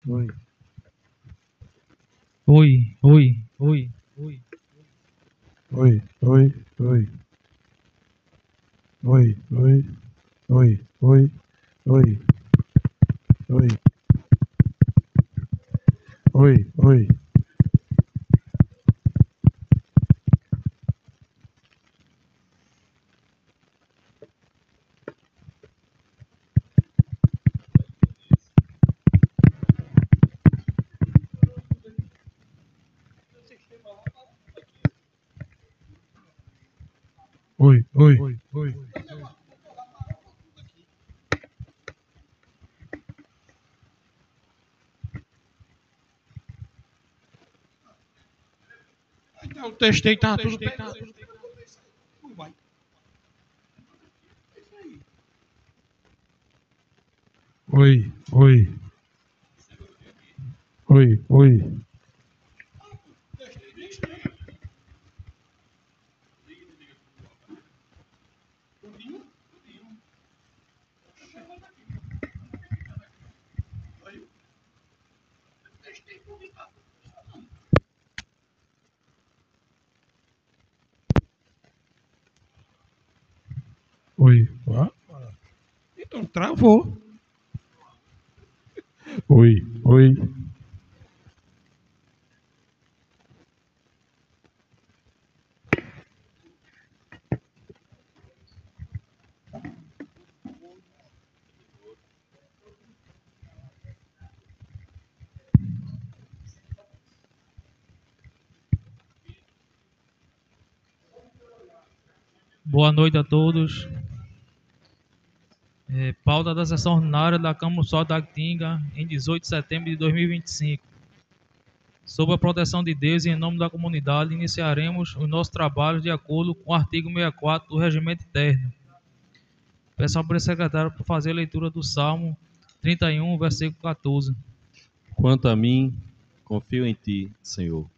Oi. Oi, oi, oi, oi. Oi, oi, oi. Oi, oi, oi, oi, oi. Oi. Oi, oi. Oi, oi, oi. Então, eu testei, tá tudo bem. Oi, oi. Oi, oi. Oi. Ah, Então, travou. oi, oi. Boa noite a todos. Pauta da sessão ordinária da Câmara Municipal da Itinga, em 18 de setembro de 2025. Sob a proteção de Deus e em nome da comunidade, iniciaremos os nossos trabalhos de acordo com o artigo 64 do Regimento Interno. Peço ao secretário para fazer a leitura do Salmo 31, versículo 14. Quanto a mim, confio em ti, Senhor.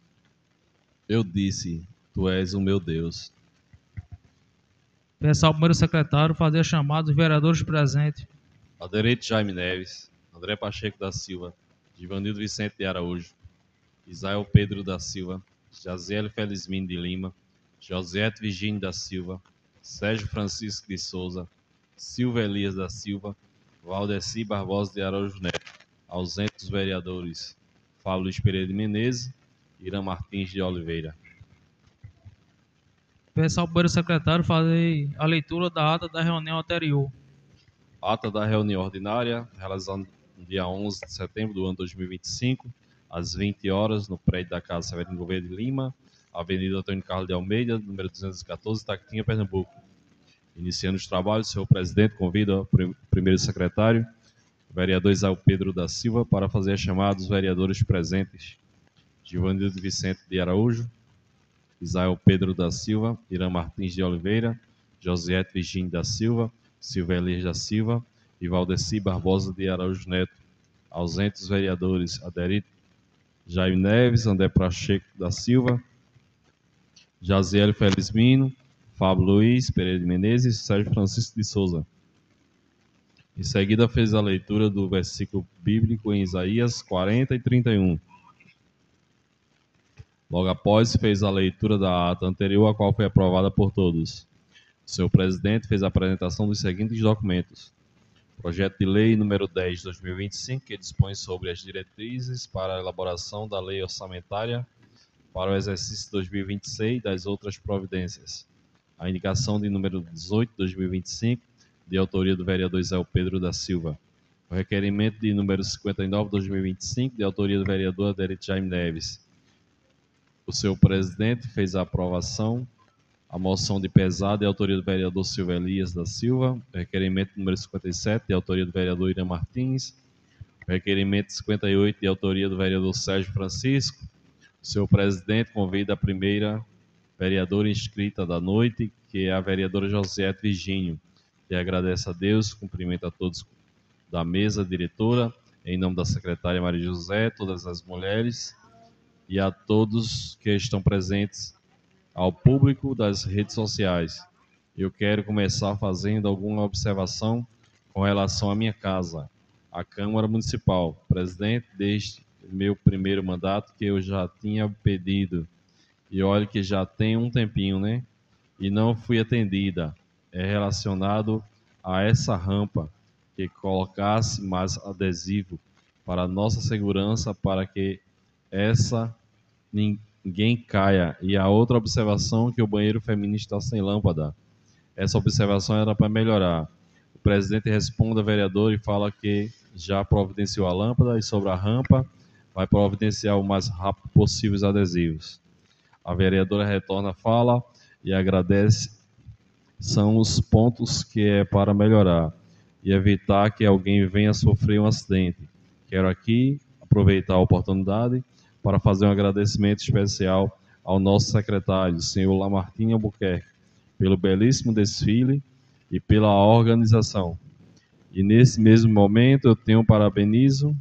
Eu disse, tu és o meu Deus. Peço ao primeiro secretário fazer a chamada dos vereadores presentes. Aderente Jaime Neves, André Pacheco da Silva, Givanildo Vicente de Araújo, Isael Pedro da Silva, Jaziel Felizmino de Lima, Josiete Virgínio da Silva, Sérgio Francisco de Souza, Silva Elias da Silva, Valdeci Barbosa de Araújo Neto, ausentes os vereadores Fábio Luiz Pereira de Menezes, Irã Martins de Oliveira. Peço ao primeiro secretário fazer a leitura da ata da reunião anterior. Ata da reunião ordinária, realizada no dia 11 de setembro do ano 2025, às 20 horas, no prédio da Casa Severino Gouveia de Lima, Avenida Antônio Carlos de Almeida, número 214, Tactinha, Pernambuco. Iniciando os trabalhos, o senhor presidente convida o primeiro secretário, o vereador Isael Pedro da Silva, para fazer a chamada dos vereadores presentes. Givanildo Vicente de Araújo, Isael Pedro da Silva, Irã Martins de Oliveira, Josiete Virgínio da Silva, Silva Elias da Silva e Valdeci Barbosa de Araújo Neto. Ausentes os vereadores Aderito Jaime Neves, André Pacheco da Silva, Jaziel Felizmino, Fábio Luiz Pereira de Menezes e Sérgio Francisco de Souza. Em seguida fez a leitura do versículo bíblico em Isaías 40 e 31. Logo após, fez a leitura da ata anterior, a qual foi aprovada por todos. O senhor presidente fez a apresentação dos seguintes documentos. Projeto de Lei número 10 de 2025, que dispõe sobre as diretrizes para a elaboração da Lei Orçamentária para o exercício 2026 e das outras providências. A indicação de número 18 de 2025, de autoria do vereador Isael Pedro da Silva. O requerimento de número 59 de 2025, de autoria do vereador Aderito Jaime Neves. O senhor presidente fez a aprovação a moção de pesado de autoria do vereador Silva Elias da Silva, o requerimento número 57 de autoria do vereador Irã Martins, o requerimento 58 de autoria do vereador Sérgio Francisco. O senhor presidente convida a primeira vereadora inscrita da noite, que é a vereadora Josiete Virgínio, e agradece a Deus, cumprimenta a todos da mesa diretora, em nome da secretária Maria José, todas as mulheres e a todos que estão presentes, ao público das redes sociais. Eu quero começar fazendo alguma observação com relação à minha casa. à Câmara Municipal. Presidente, desde meu primeiro mandato que eu já tinha pedido, e olha que já tem um tempinho, né? E não fui atendida. É relacionado a essa rampa, que colocasse mais adesivo para nossa segurança, para que essa ninguém caia. E a outra observação, que o banheiro feminino está sem lâmpada. Essa observação era para melhorar. O presidente responde ao vereador e fala que já providenciou a lâmpada e sobre a rampa vai providenciar o mais rápido possível os adesivos. A vereadora retorna a fala e agradece. São os pontos que é para melhorar e evitar que alguém venha sofrer um acidente. Quero aqui aproveitar a oportunidade para fazer um agradecimento especial ao nosso secretário, senhor Lamartine Albuquerque, pelo belíssimo desfile e pela organização. E nesse mesmo momento eu parabenizo,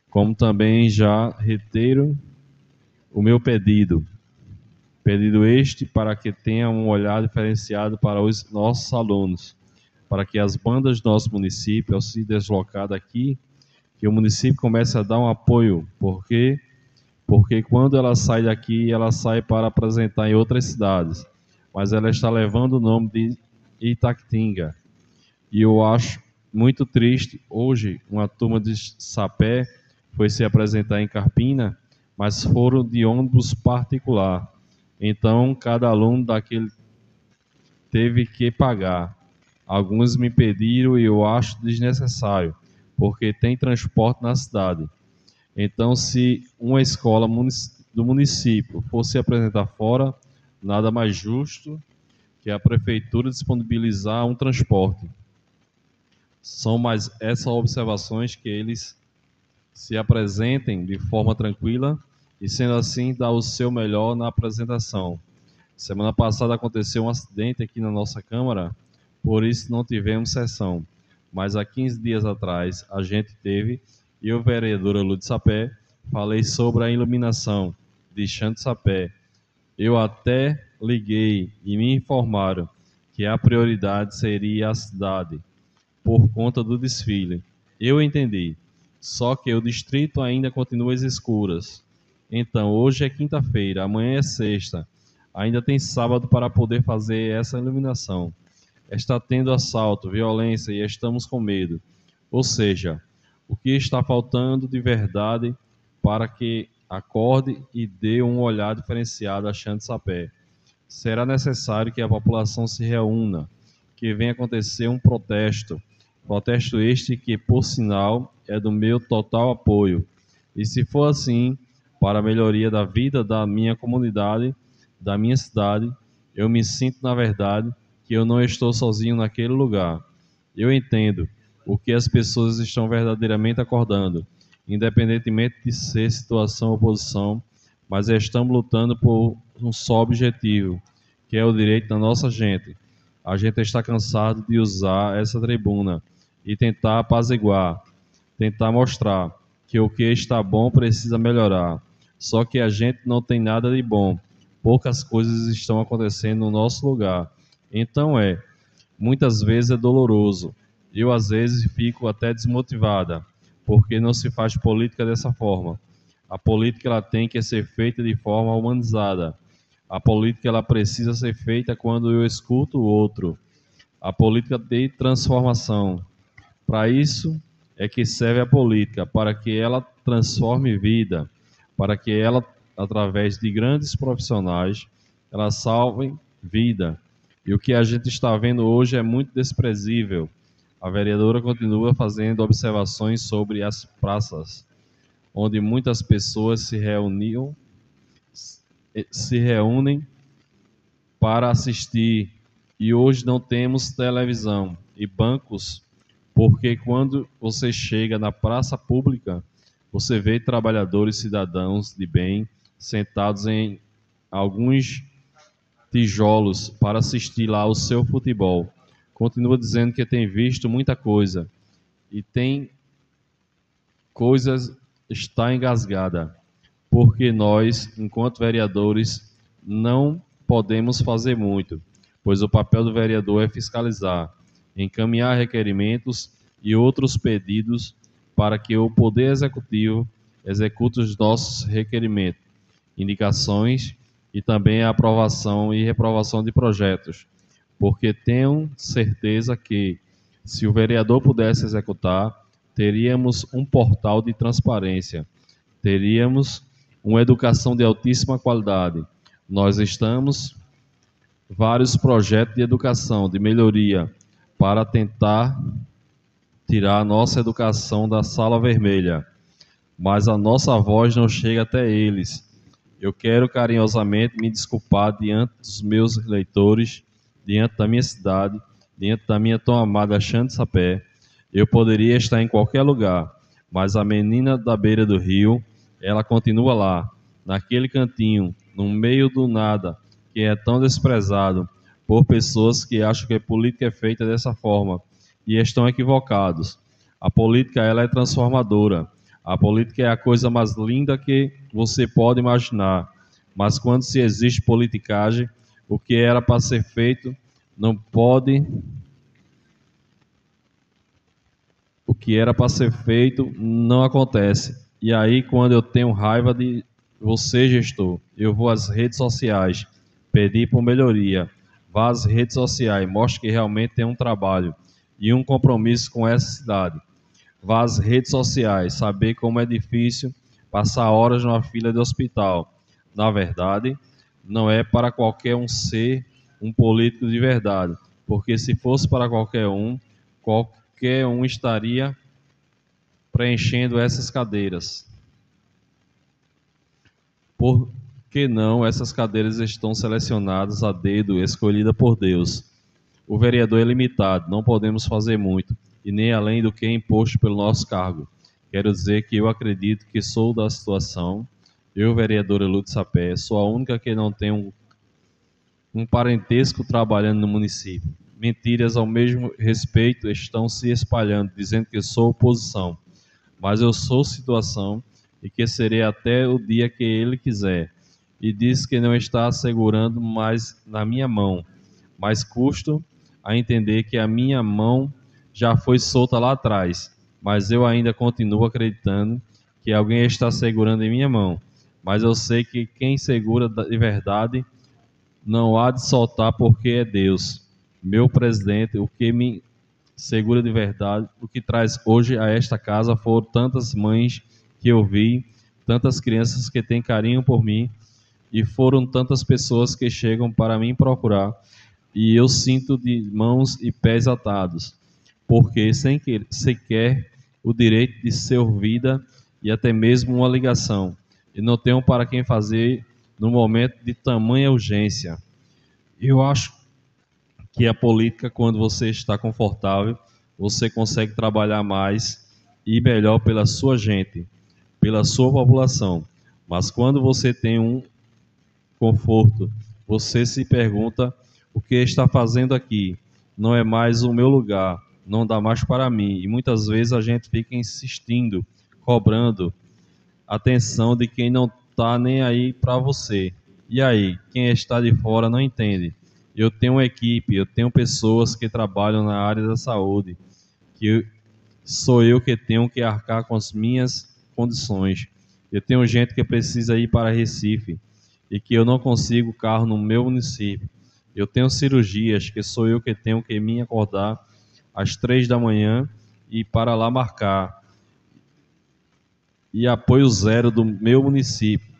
como também já reitero o meu pedido este para que tenha um olhar diferenciado para os nossos alunos, para que as bandas do nosso município, ao se deslocar daqui, que o município comece a dar um apoio, porque quando ela sai daqui, ela sai para apresentar em outras cidades, mas ela está levando o nome de Itaquitinga. E eu acho muito triste, hoje uma turma de Sapé foi se apresentar em Carpina, mas foram de ônibus particular. Então, cada aluno daquele teve que pagar. Alguns me pediram e eu acho desnecessário, porque tem transporte na cidade. Então, se uma escola do município fosse apresentar fora, nada mais justo que a prefeitura disponibilizar um transporte. São mais essas observações, que eles se apresentem de forma tranquila e, sendo assim, dar o seu melhor na apresentação. Semana passada aconteceu um acidente aqui na nossa Câmara, por isso não tivemos sessão. Mas há 15 dias atrás a gente teve, e eu, vereadora Lourdes Sapé, falei sobre a iluminação de Xande Sapé. Eu até liguei e me informaram que a prioridade seria a cidade, por conta do desfile. Eu entendi, só que o distrito ainda continua às escuras. Então, hoje é quinta-feira, amanhã é sexta, ainda tem sábado para poder fazer essa iluminação. Está tendo assalto, violência e estamos com medo. Ou seja, o que está faltando de verdade para que acorde e dê um olhar diferenciado a Xande Sapé? Será necessário que a população se reúna, que venha acontecer um protesto. Protesto este que, por sinal, é do meu total apoio. E se for assim, para a melhoria da vida da minha comunidade, da minha cidade, eu me sinto, na verdade, que eu não estou sozinho naquele lugar. Eu entendo o que as pessoas estão verdadeiramente acordando, independentemente de ser situação ou oposição, mas estamos lutando por um só objetivo, que é o direito da nossa gente. A gente está cansado de usar essa tribuna e tentar apaziguar, tentar mostrar que o que está bom precisa melhorar. Só que a gente não tem nada de bom. Poucas coisas estão acontecendo no nosso lugar. Então muitas vezes é doloroso. Eu às vezes fico até desmotivada, porque não se faz política dessa forma. A política ela tem que ser feita de forma humanizada. A política ela precisa ser feita quando eu escuto o outro. A política de transformação. Para isso é que serve a política, para que ela transforme vida, para que ela, através de grandes profissionais, ela salve vida. E o que a gente está vendo hoje é muito desprezível. A vereadora continua fazendo observações sobre as praças, onde muitas pessoas se reúnem para assistir. E hoje não temos televisão e bancos, porque quando você chega na praça pública, você vê trabalhadores, cidadãos de bem, sentados em alguns tijolos para assistir lá o seu futebol. Continua dizendo que tem visto muita coisa e tem coisas, está engasgada, porque nós, enquanto vereadores, não podemos fazer muito, pois o papel do vereador é fiscalizar, encaminhar requerimentos e outros pedidos para que o Poder Executivo execute os nossos requerimentos, indicações e também a aprovação e reprovação de projetos, porque tenho certeza que, se o vereador pudesse executar, teríamos um portal de transparência, teríamos uma educação de altíssima qualidade. Nós estamos vários projetos de educação, de melhoria, para tentar tirar a nossa educação da sala vermelha, mas a nossa voz não chega até eles. Eu quero carinhosamente me desculpar diante dos meus eleitores, diante da minha cidade, diante da minha tão amada Xande de Sapé. Eu poderia estar em qualquer lugar, mas a menina da beira do rio, ela continua lá, naquele cantinho, no meio do nada, que é tão desprezado por pessoas que acham que a política é feita dessa forma e estão equivocados. A política, ela é transformadora. A política é a coisa mais linda que você pode imaginar. Mas quando se existe politicagem, o que era para ser feito não pode. O que era para ser feito não acontece. E aí, quando eu tenho raiva de você, gestor, eu vou às redes sociais pedir por melhoria. Vá às redes sociais, mostre que realmente tem um trabalho e um compromisso com essa cidade. Vá às redes sociais, saber como é difícil passar horas numa fila de hospital. Na verdade, não é para qualquer um ser um político de verdade, porque se fosse para qualquer um estaria preenchendo essas cadeiras. Por que não essas cadeiras estão selecionadas a dedo, escolhidas por Deus? O vereador é limitado, não podemos fazer muito, e nem além do que é imposto pelo nosso cargo. Quero dizer que eu acredito que sou da situação. Eu, vereadora Lúcia Sapé, sou a única que não tem um parentesco trabalhando no município. Mentiras ao mesmo respeito estão se espalhando, dizendo que sou oposição. Mas eu sou situação e que serei até o dia que ele quiser. E diz que não está segurando mais na minha mão. Mas custo a entender que a minha mão já foi solta lá atrás. Mas eu ainda continuo acreditando que alguém está segurando em minha mão. Mas eu sei que quem segura de verdade não há de soltar, porque é Deus. Meu presidente, o que me segura de verdade, o que traz hoje a esta casa foram tantas mães que eu vi, tantas crianças que têm carinho por mim, e foram tantas pessoas que chegam para mim procurar, e eu sinto de mãos e pés atados, porque sem que sequer o direito de ser ouvida e até mesmo uma ligação, e não tenho para quem fazer no momento de tamanha urgência. Eu acho que a política, quando você está confortável, você consegue trabalhar mais e melhor pela sua gente, pela sua população. Mas quando você tem um conforto, você se pergunta: o que está fazendo aqui? Não é mais o meu lugar, não dá mais para mim. E muitas vezes a gente fica insistindo, cobrando atenção de quem não está nem aí para você. E aí, quem está de fora não entende. Eu tenho uma equipe, eu tenho pessoas que trabalham na área da saúde, que sou eu que tenho que arcar com as minhas condições. Eu tenho gente que precisa ir para Recife e que eu não consigo carro no meu município. Eu tenho cirurgias que sou eu que tenho que me acordar às 3 da manhã e para lá marcar. E apoio zero do meu município.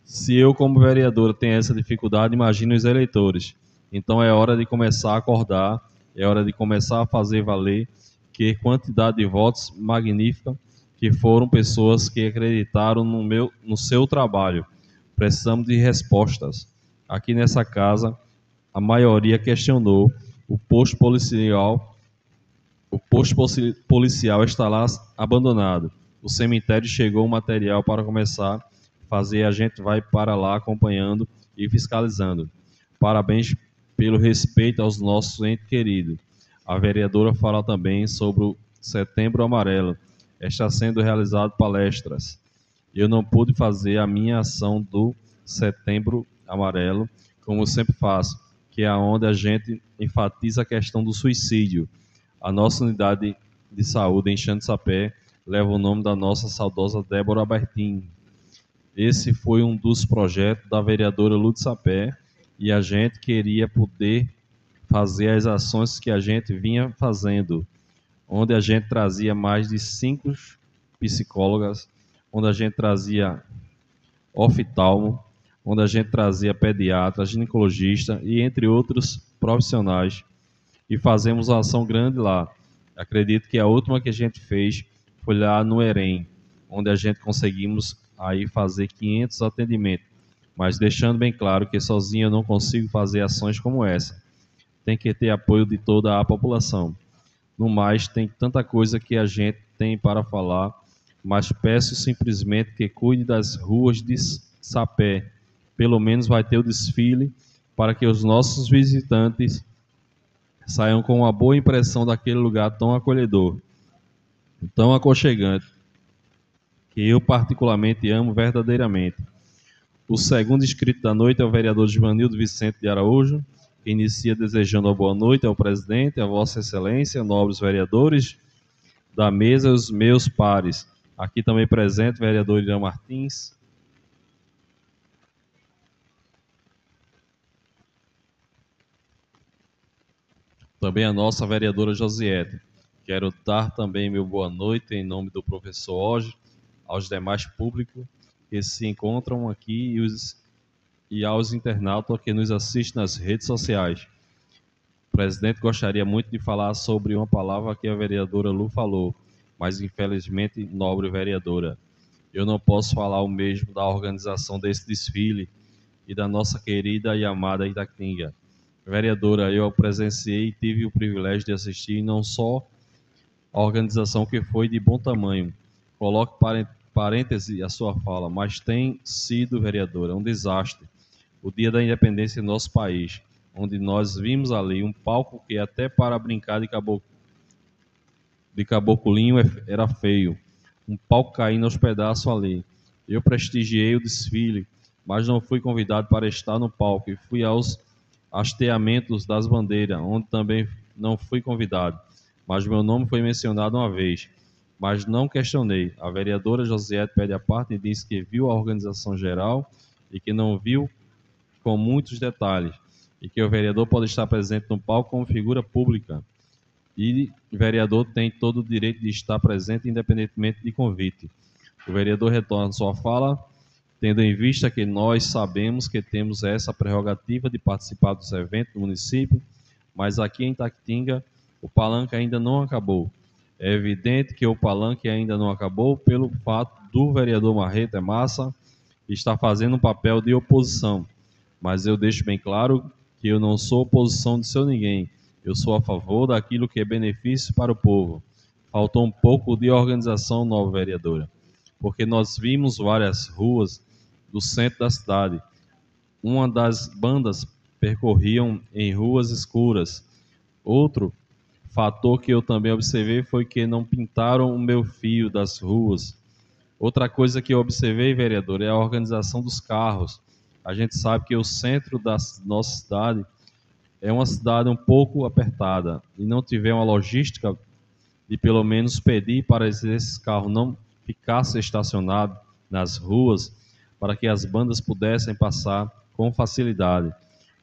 Se eu, como vereador, tenho essa dificuldade, imagine os eleitores. Então é hora de começar a acordar, é hora de começar a fazer valer que quantidade de votos magnífica, que foram pessoas que acreditaram no seu trabalho. Precisamos de respostas. Aqui nessa casa, a maioria questionou o posto policial. O posto policial está lá abandonado. O cemitério chegou o material para começar a fazer, a gente vai para lá acompanhando e fiscalizando. Parabéns pelo respeito aos nossos entes queridos. A vereadora fala também sobre o Setembro Amarelo. Está sendo realizado palestras. Eu não pude fazer a minha ação do Setembro Amarelo, como eu sempre faço, que é onde a gente enfatiza a questão do suicídio. A nossa unidade de saúde em Xande de Sapé leva o nome da nossa saudosa Débora Albertin. Esse foi um dos projetos da vereadora Lourdes Sapé e a gente queria poder fazer as ações que a gente vinha fazendo, onde a gente trazia mais de 5 psicólogas, onde a gente trazia oftalmo, onde a gente trazia pediatra, ginecologista e entre outros profissionais, e fazemos uma ação grande lá. Acredito que a última que a gente fez foi lá no EREM, onde a gente conseguimos aí fazer 500 atendimentos, mas deixando bem claro que sozinho eu não consigo fazer ações como essa. Tem que ter apoio de toda a população. No mais, tem tanta coisa que a gente tem para falar, mas peço simplesmente que cuide das ruas de Sapé. Pelo menos vai ter o desfile para que os nossos visitantes saiam com uma boa impressão daquele lugar tão acolhedor, tão aconchegante, que eu particularmente amo verdadeiramente. O segundo inscrito da noite é o vereador Givanildo Vicente de Araújo, que inicia desejando uma boa noite ao presidente, a Vossa Excelência, nobres vereadores da mesa e os meus pares. Aqui também presente o vereador Irã Martins. Também a nossa vereadora Josiete. Quero dar também meu boa noite em nome do professor Oge, aos demais públicos que se encontram aqui e aos internautas que nos assistem nas redes sociais. O presidente gostaria muito de falar sobre uma palavra que a vereadora Lu falou, mas infelizmente, nobre vereadora, eu não posso falar o mesmo da organização desse desfile e da nossa querida e amada Itaquinga. Vereadora, eu presenciei e tive o privilégio de assistir não só a organização que foi de bom tamanho, coloque parêntese a sua fala, mas tem sido, vereadora, um desastre. O dia da independência em nosso país, onde nós vimos ali um palco que até para brincar de caboculinho era feio, um palco caindo aos pedaços ali. Eu prestigiei o desfile, mas não fui convidado para estar no palco e fui aos hasteamentos das bandeiras, onde também não fui convidado, mas meu nome foi mencionado uma vez, mas não questionei. A vereadora Josiete pede a parte e diz que viu a organização geral e que não viu com muitos detalhes, e que o vereador pode estar presente no palco como figura pública, e o vereador tem todo o direito de estar presente independentemente de convite. O vereador retorna sua fala, tendo em vista que nós sabemos que temos essa prerrogativa de participar dos eventos do município, mas aqui em Itaquinga o palanque ainda não acabou. É evidente que o palanque ainda não acabou pelo fato do vereador Marreta Massa estar fazendo um papel de oposição, mas eu deixo bem claro que eu não sou oposição de seu ninguém, eu sou a favor daquilo que é benefício para o povo. Faltou um pouco de organização, nova vereadora, porque nós vimos várias ruas do centro da cidade. Uma das bandas percorriam em ruas escuras. Outro fator que eu também observei foi que não pintaram o meu fio das ruas. Outra coisa que eu observei, vereador, é a organização dos carros. A gente sabe que o centro da nossa cidade é uma cidade um pouco apertada e não tiver uma logística de pelo menos pedir para esses carros não ficassem estacionados nas ruas, para que as bandas pudessem passar com facilidade.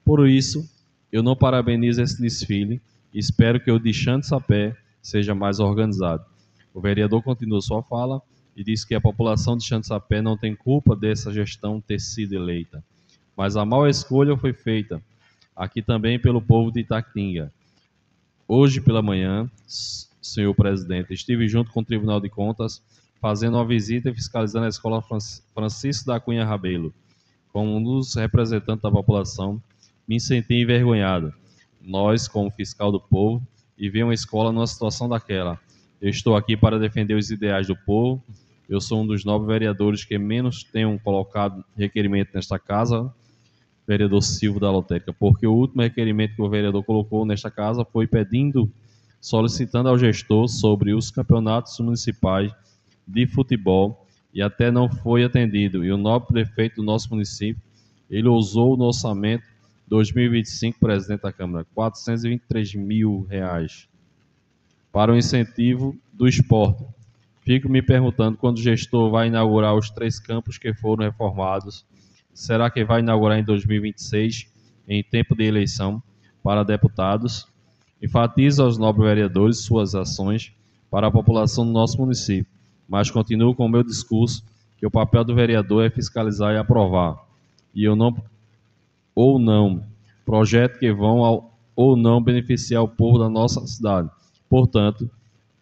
Por isso, eu não parabenizo esse desfile e espero que o de Xande Sapé seja mais organizado. O vereador continuou sua fala e disse que a população de Xande Sapé não tem culpa dessa gestão ter sido eleita, mas a mal escolha foi feita aqui também pelo povo de Itaquinga. Hoje pela manhã, senhor presidente, estive junto com o Tribunal de Contas fazendo uma visita e fiscalizando a Escola Francisco da Cunha Rabelo. Como um dos representantes da população, me senti envergonhado. Nós, como fiscal do povo, e ver uma escola numa situação daquela. Eu estou aqui para defender os ideais do povo. Eu sou um dos 9 vereadores que menos tenham colocado requerimento nesta casa, vereador Silvio da Lotérica, porque o último requerimento que o vereador colocou nesta casa foi solicitando ao gestor sobre os campeonatos municipais de futebol e até não foi atendido. E o nobre prefeito do nosso município, ele usou no orçamento 2025, presidente da Câmara, R$423 mil para o incentivo do esporte. Fico me perguntando quando o gestor vai inaugurar os 3 campos que foram reformados. Será que vai inaugurar em 2026, em tempo de eleição, para deputados? Enfatizo aos nobres vereadores suas ações para a população do nosso município, mas continuo com o meu discurso que o papel do vereador é fiscalizar e aprovar, e eu não ou não projetos que vão ou não beneficiar o povo da nossa cidade. Portanto,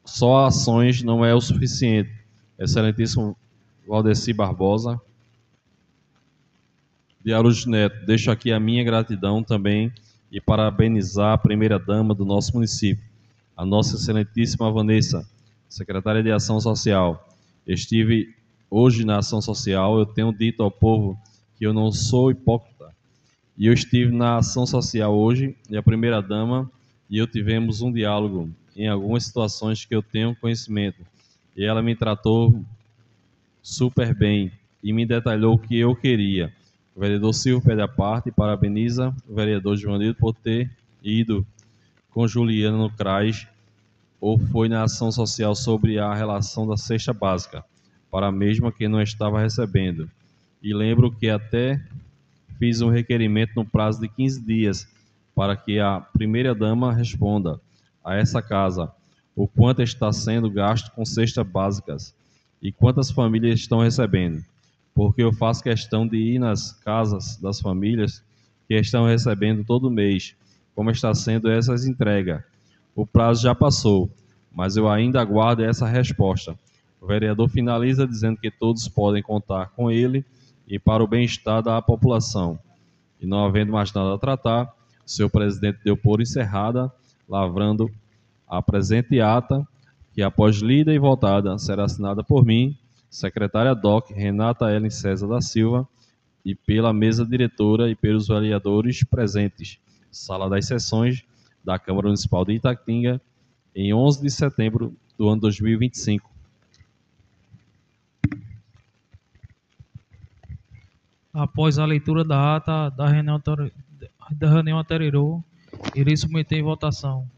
só ações não é o suficiente. Excelentíssimo Valdeci Barbosa de Araújo Neto, deixo aqui a minha gratidão também e parabenizar a primeira-dama do nosso município, a nossa excelentíssima Vanessa, secretária de Ação Social. Estive hoje na Ação Social, eu tenho dito ao povo que eu não sou hipócrita. E eu estive na Ação Social hoje, e a primeira-dama e eu tivemos um diálogo em algumas situações que eu tenho conhecimento. E ela me tratou super bem e me detalhou o que eu queria. O vereador Silvio pede a parte e parabeniza o vereador Joanildo por ter ido com Juliana no CRAS ou foi na ação social sobre a relação da cesta básica para a mesma que não estava recebendo. E lembro que até fiz um requerimento no prazo de 15 dias para que a primeira-dama responda a essa casa o quanto está sendo gasto com cestas básicas e quantas famílias estão recebendo, porque eu faço questão de ir nas casas das famílias que estão recebendo todo mês, como está sendo essas entregas. O prazo já passou, mas eu ainda aguardo essa resposta. O vereador finaliza dizendo que todos podem contar com ele e para o bem-estar da população. E não havendo mais nada a tratar, o senhor presidente deu por encerrada, lavrando a presente ata, que após lida e votada será assinada por mim, secretária DOC Renata Ellen César da Silva, e pela mesa diretora e pelos vereadores presentes. Sala das Sessões da Câmara Municipal de Itatinga, em 11 de setembro do ano 2025. Após a leitura da ata da reunião anterior, irei submeter em votação.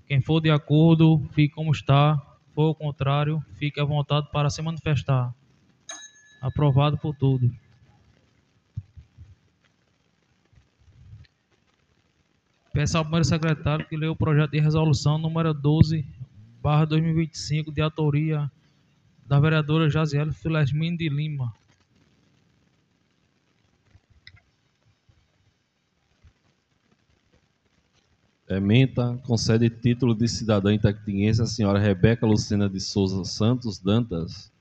Quem for de acordo, fique como está. For o contrário, fique à vontade para se manifestar. Aprovado por todos. Peço ao primeiro secretário que leia o projeto de resolução número 12/2025, de autoria da vereadora Jaziele Filesmini de Lima. Ementa concede título de cidadã itatinguense à senhora Rebeca Lucena de Souza Santos Dantas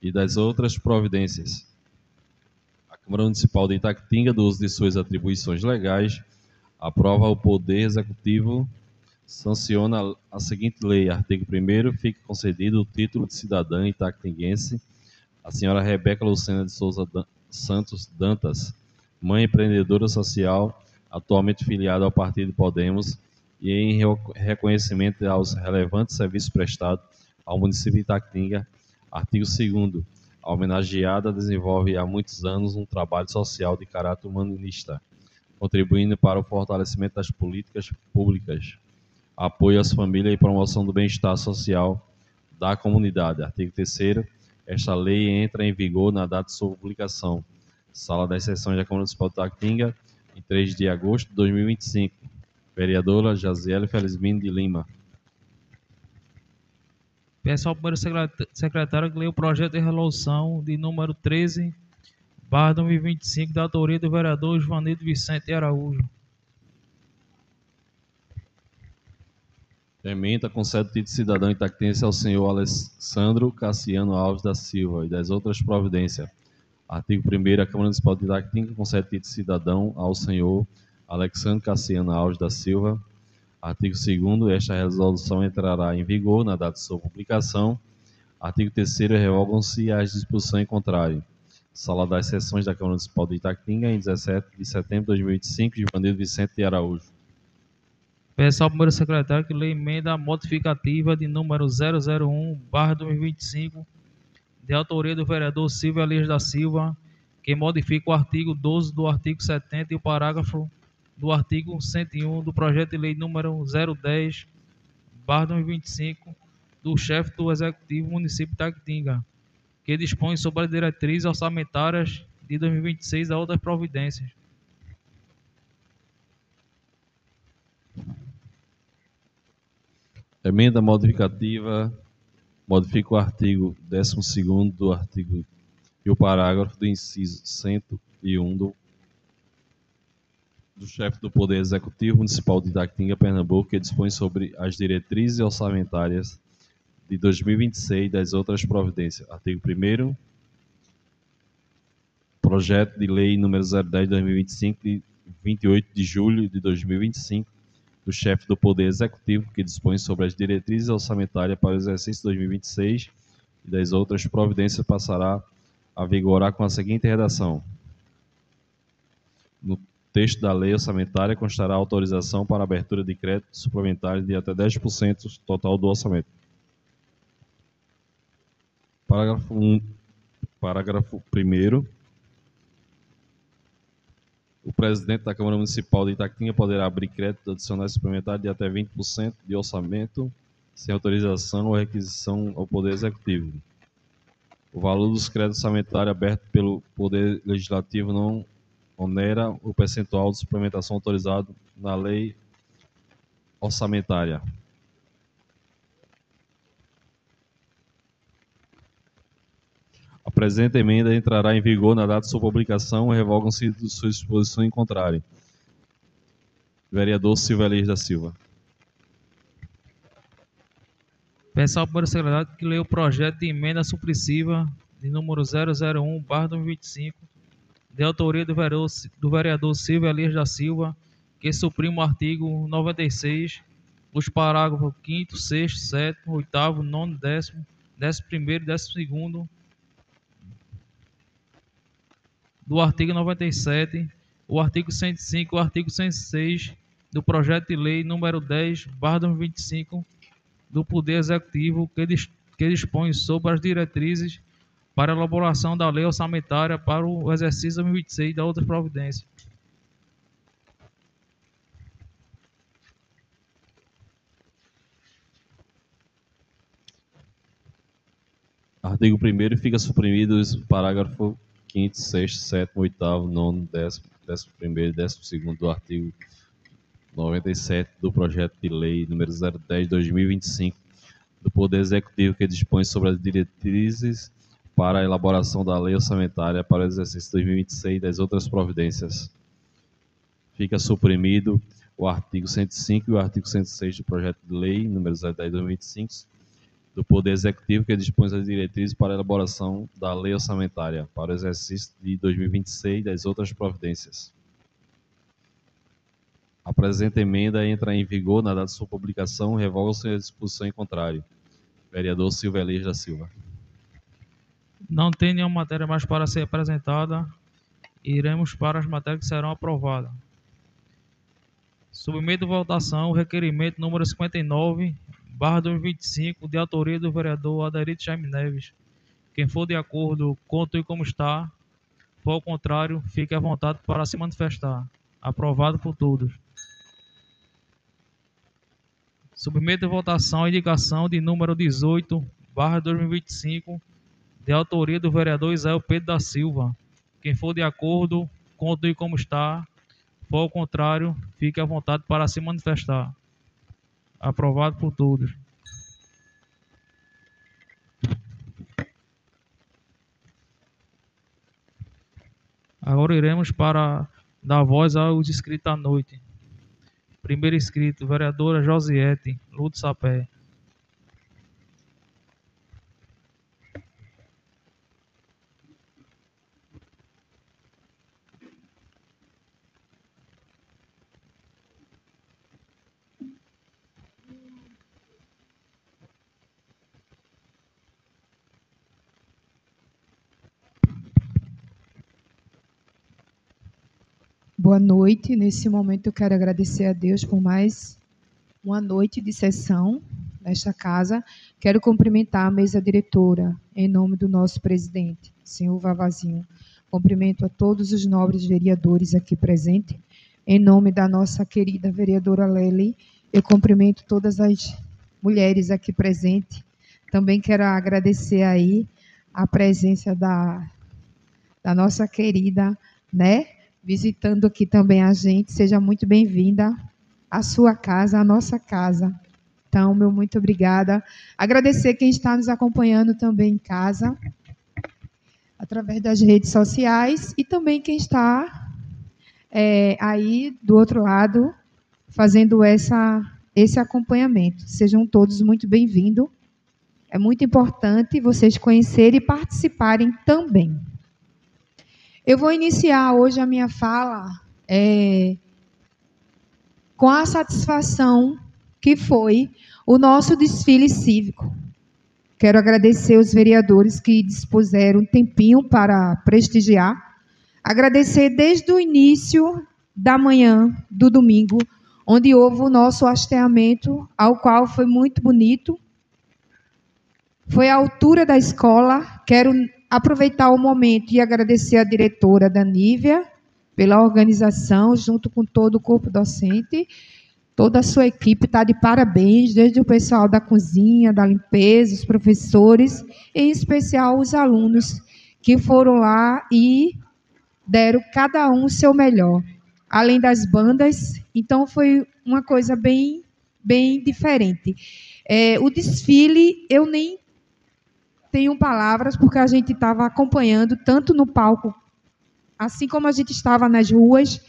e das outras providências. A Câmara Municipal de Itatinga, do uso de suas atribuições legais, aprova o Poder Executivo, sanciona a seguinte lei. Artigo 1º, fica concedido o título de cidadã itatinguense à senhora Rebeca Lucena de Souza Santos Dantas, mãe empreendedora social, atualmente filiada ao Partido Podemos, e em reconhecimento aos relevantes serviços prestados ao município de Itatinga. Artigo 2º, a homenageada desenvolve há muitos anos um trabalho social de caráter humanista, contribuindo para o fortalecimento das políticas públicas, apoio às famílias e promoção do bem-estar social da comunidade. Artigo 3º, esta lei entra em vigor na data de sua publicação. Sala das Sessões da Câmara Municipal de Itatinga, em 3 de agosto de 2025. Vereadora Jaziele Felizmini de Lima. Peço ao primeiro secretário que leia o projeto de resolução de número 13/2025, da autoria do vereador Joanildo Vicente de Araújo. Ementa concede título de cidadão itaquense ao senhor Alessandro Cassiano Alves da Silva e das outras providências. Artigo 1º, a Câmara Municipal de Itatinga concede título de cidadão ao senhor Alexandre Cassiano Alves da Silva. Artigo 2º, esta resolução entrará em vigor na data de sua publicação. Artigo 3º, revogam-se as disposições em contrário. Sala das Sessões da Câmara Municipal de Itatinga, em 17 de setembro de 2025, Joanildo Vicente de Araújo. Peço ao primeiro secretário que leia emenda modificativa de número 001/2025, de autoria do vereador Silvio Elias da Silva, que modifica o artigo 12 do artigo 70 e o parágrafo do artigo 101 do projeto de lei número 010/2025 do chefe do Executivo Município de Itaquitinga, que dispõe sobre as diretrizes orçamentárias de 2026 e outras providências. Emenda modificativa modifica o artigo 12º do artigo e o parágrafo do inciso 101 do chefe do Poder Executivo Municipal de Itaquitinga, Pernambuco, que dispõe sobre as diretrizes orçamentárias de 2026 e das outras providências. Artigo 1º. Projeto de Lei número 010/2025, de 28 de julho de 2025, do chefe do Poder Executivo, que dispõe sobre as diretrizes orçamentárias para o exercício 2026 e das outras providências, passará a vigorar com a seguinte redação: no texto da lei orçamentária constará autorização para abertura de crédito suplementar de até 10% do total do orçamento. Parágrafo 1. Parágrafo 1º. O presidente da Câmara Municipal de Itaquitinga poderá abrir crédito adicional suplementar de até 20% de orçamento, sem autorização ou requisição ao Poder Executivo. O valor dos créditos orçamentários abertos pelo Poder Legislativo não onera o percentual de suplementação autorizado na lei orçamentária. A presente emenda entrará em vigor na data de sua publicação e revogam-se de sua disposição em contrário. Vereador Silva Elias da Silva. Peço ao Poder Secretário que leia o projeto de emenda supressiva de número 001/2025, de autoria do vereador Silva Elias da Silva, que suprime o artigo 96, os parágrafos 5º, 6º, 7º, 8º, 9º, 10º, 11º e 12º do artigo 97, o artigo 105 e o artigo 106 do projeto de lei número 10/2025 do Poder Executivo, que dispõe sobre as diretrizes para a elaboração da lei orçamentária para o exercício 2026 e da outra providência. Artigo 1º, fica suprimido os parágrafos 5º, 6º, 7º, 8º, 9º, 10º, 11º e 12º do artigo 97 do projeto de lei número 010/2025 do Poder Executivo, que dispõe sobre as diretrizes para a elaboração da lei orçamentária para o exercício 2026 e das outras providências. Fica suprimido o artigo 105 e o artigo 106 do projeto de lei número 010/2025 do Poder Executivo, que dispõe das diretrizes para a elaboração da lei orçamentária para o exercício de 2026 e das outras providências. A presente emenda entra em vigor na data de sua publicação e revoga-se a disposição em contrário. Vereador Silva Elias da Silva. Não tem nenhuma matéria mais para ser apresentada. Iremos para as matérias que serão aprovadas. Submeto à votação o requerimento número 59/2025, de autoria do vereador Aderito Jaime Neves. Quem for de acordo, continue como está. For ao contrário, fique à vontade para se manifestar. Aprovado por todos. Submeto à votação a indicação de número 18/2025, de autoria do vereador Isael Pedro da Silva. Quem for de acordo, continue como está. For ao contrário, fique à vontade para se manifestar. Aprovado por todos. Agora iremos para dar voz aos inscritos à noite. Primeiro inscrito, vereadora Josiete Ludo Sapé. Boa noite. Nesse momento eu quero agradecer a Deus por mais uma noite de sessão nesta casa. Quero cumprimentar a mesa diretora, em nome do nosso presidente, senhor Vavazinho. Cumprimento a todos os nobres vereadores aqui presentes. Em nome da nossa querida vereadora Lely, eu cumprimento todas as mulheres aqui presentes, Também quero agradecer aí a presença da nossa querida, né, visitando aqui também a gente. Seja muito bem-vinda à sua casa, à nossa casa. Então, meu muito obrigada. Agradecer quem está nos acompanhando também em casa, através das redes sociais, e também quem está aí do outro lado, fazendo esse acompanhamento. Sejam todos muito bem-vindos. É muito importante vocês conhecerem e participarem também. Eu vou iniciar hoje a minha fala com a satisfação que foi o nosso desfile cívico. Quero agradecer os vereadores que dispuseram um tempinho para prestigiar. Agradecer desde o início da manhã do domingo, onde houve o nosso hasteamento, ao qual foi muito bonito. Foi à altura da escola. Quero aproveitar o momento e agradecer a diretora Danívia pela organização, junto com todo o corpo docente. Toda a sua equipe está de parabéns, desde o pessoal da cozinha, da limpeza, os professores, em especial os alunos que foram lá e deram cada um o seu melhor, além das bandas. Então, foi uma coisa bem diferente. O desfile, eu nem tenho palavras, porque a gente estava acompanhando, tanto no palco, assim como a gente estava nas ruas.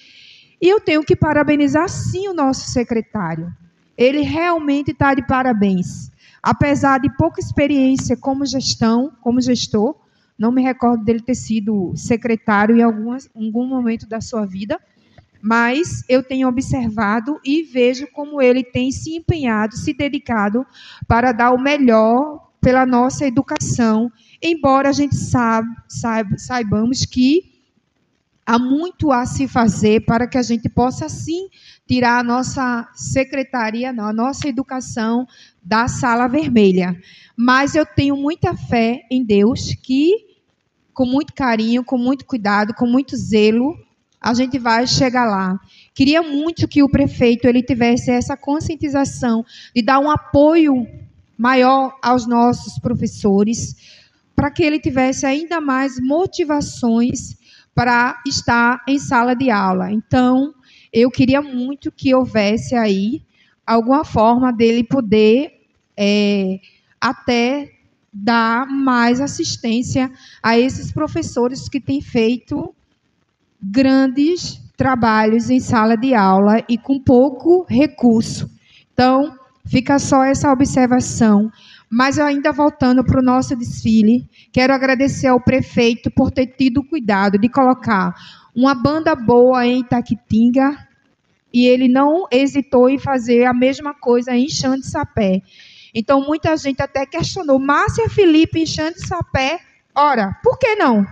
E eu tenho que parabenizar, sim, o nosso secretário. Ele realmente está de parabéns. Apesar de pouca experiência como gestor, não me recordo dele ter sido secretário em algum momento da sua vida, mas eu tenho observado e vejo como ele tem se empenhado, se dedicado para dar o melhor pela nossa educação, embora a gente saibamos que há muito a se fazer para que a gente possa, sim, tirar a nossa secretaria, a nossa educação da sala vermelha. Mas eu tenho muita fé em Deus que, com muito carinho, com muito cuidado, com muito zelo, a gente vai chegar lá. Queria muito que o prefeito ele tivesse essa conscientização de dar um apoio maior aos nossos professores, para que ele tivesse ainda mais motivações para estar em sala de aula. Então, eu queria muito que houvesse aí alguma forma dele poder até dar mais assistência a esses professores que têm feito grandes trabalhos em sala de aula e com pouco recurso. Então, fica só essa observação. Mas ainda voltando para o nosso desfile, quero agradecer ao prefeito por ter tido cuidado de colocar uma banda boa em Itaquitinga, e ele não hesitou em fazer a mesma coisa em Xande de Sapé. Então, muita gente até questionou, Márcia Felipe em Xande de Sapé, ora, por que não?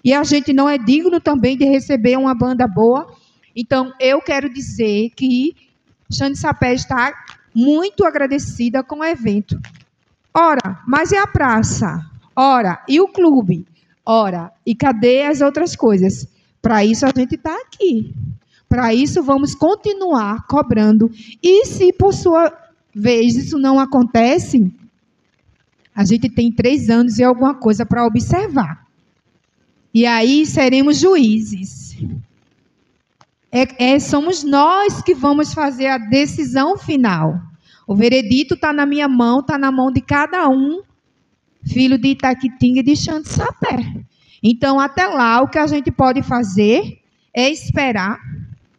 E a gente não é digno também de receber uma banda boa? Então, eu quero dizer que Xande de Sapé está muito agradecida com o evento. Ora, mas e a praça? Ora, e o clube? Ora, e cadê as outras coisas? Para isso a gente está aqui. Para isso vamos continuar cobrando. E se por sua vez isso não acontece, a gente tem 3 anos e alguma coisa para observar. E aí seremos juízes. Somos nós que vamos fazer a decisão final. O veredito está na minha mão, está na mão de cada um, filho de Itaquitinga e de Xande de Sapé. Então, até lá, o que a gente pode fazer é esperar